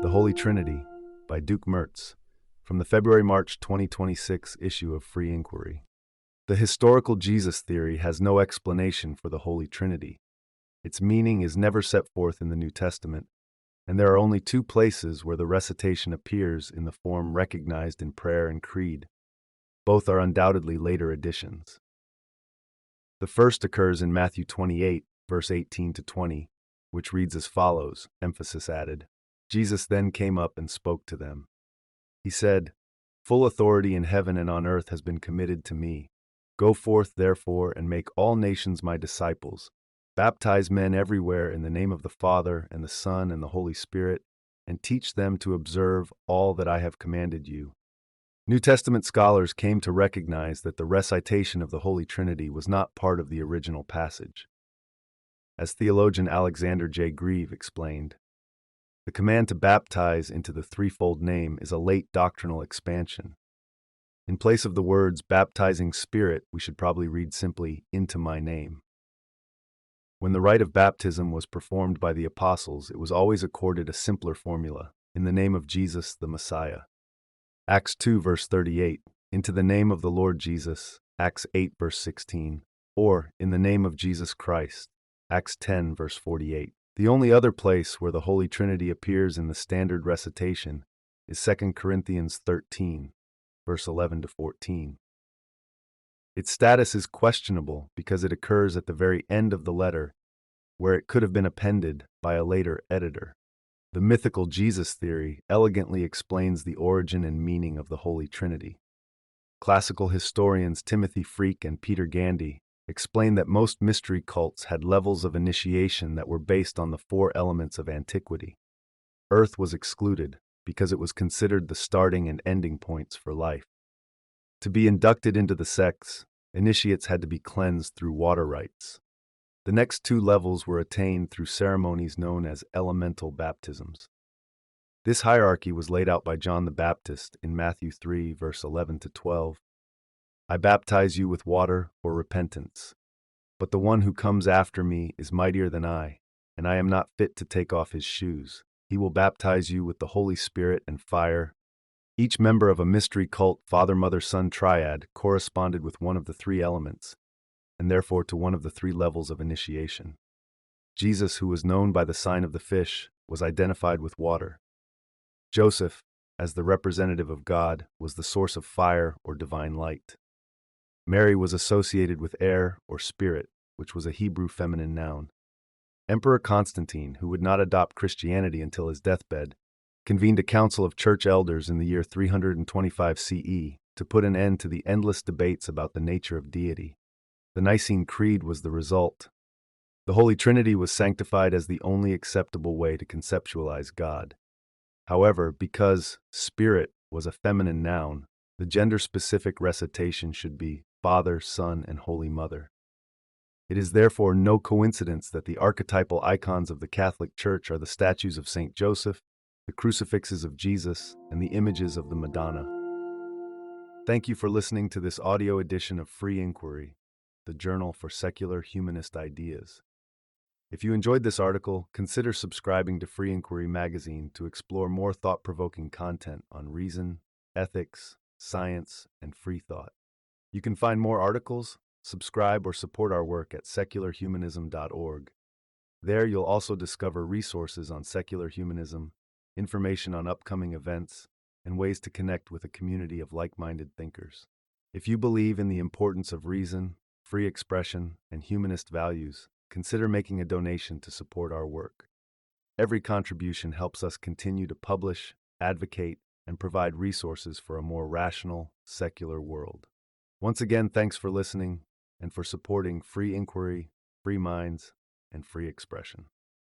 The Holy Trinity by Duke Mertz, from the February-March 2026 issue of Free Inquiry. The historical Jesus theory has no explanation for the Holy Trinity. Its meaning is never set forth in the New Testament, and there are only two places where the recitation appears in the form recognized in prayer and creed. Both are undoubtedly later additions. The first occurs in Matthew 28, verse 18 to 20, which reads as follows, emphasis added. Jesus then came up and spoke to them. He said, "Full authority in heaven and on earth has been committed to me. Go forth, therefore, and make all nations my disciples. Baptize men everywhere in the name of the Father and the Son and the Holy Spirit, and teach them to observe all that I have commanded you." New Testament scholars came to recognize that the recitation of the Holy Trinity was not part of the original passage. As theologian Alexander J. Grieve explained, the command to baptize into the threefold name is a late doctrinal expansion. In place of the words baptizing spirit, we should probably read simply, into my name. When the rite of baptism was performed by the apostles, it was always accorded a simpler formula, in the name of Jesus the Messiah. Acts 2 verse 38, into the name of the Lord Jesus, Acts 8 verse 16, or in the name of Jesus Christ, Acts 10 verse 48. The only other place where the Holy Trinity appears in the standard recitation is 2 Corinthians 13, verse 11 to 14. Its status is questionable because it occurs at the very end of the letter, where it could have been appended by a later editor. The mythical Jesus theory elegantly explains the origin and meaning of the Holy Trinity. Classical historians Timothy Freke and Peter Gandy explain that most mystery cults had levels of initiation that were based on the four elements of antiquity. Earth was excluded because it was considered the starting and ending points for life. To be inducted into the sects, initiates had to be cleansed through water rites. The next two levels were attained through ceremonies known as elemental baptisms. This hierarchy was laid out by John the Baptist in Matthew 3, verse 11 to 12. I baptize you with water for repentance, but the one who comes after me is mightier than I, and I am not fit to take off his shoes. He will baptize you with the Holy Spirit and fire. Each member of a mystery cult Father, Mother, Son triad corresponded with one of the three elements, and therefore to one of the three levels of initiation. Jesus, who was known by the sign of the fish, was identified with water. Joseph, as the representative of God, was the source of fire or divine light. Mary was associated with air or spirit, which was a Hebrew feminine noun. Emperor Constantine, who would not adopt Christianity until his deathbed, convened a council of church elders in the year 325 CE to put an end to the endless debates about the nature of deity. The Nicene Creed was the result. The Holy Trinity was sanctified as the only acceptable way to conceptualize God. However, because spirit was a feminine noun, the gender-specific recitation should be Father, Son, and Holy Mother. It is therefore no coincidence that the archetypal icons of the Catholic Church are the statues of Saint Joseph, the crucifixes of Jesus, and the images of the Madonna. Thank you for listening to this audio edition of Free Inquiry, the journal for secular humanist ideas. If you enjoyed this article, consider subscribing to Free Inquiry magazine to explore more thought-provoking content on reason, ethics, science, and free thought. You can find more articles, subscribe, or support our work at secularhumanism.org. There you'll also discover resources on secular humanism, information on upcoming events, and ways to connect with a community of like-minded thinkers. If you believe in the importance of reason, free expression, and humanist values, consider making a donation to support our work. Every contribution helps us continue to publish, advocate, and provide resources for a more rational, secular world. Once again, thanks for listening and for supporting free inquiry, free minds, and free expression.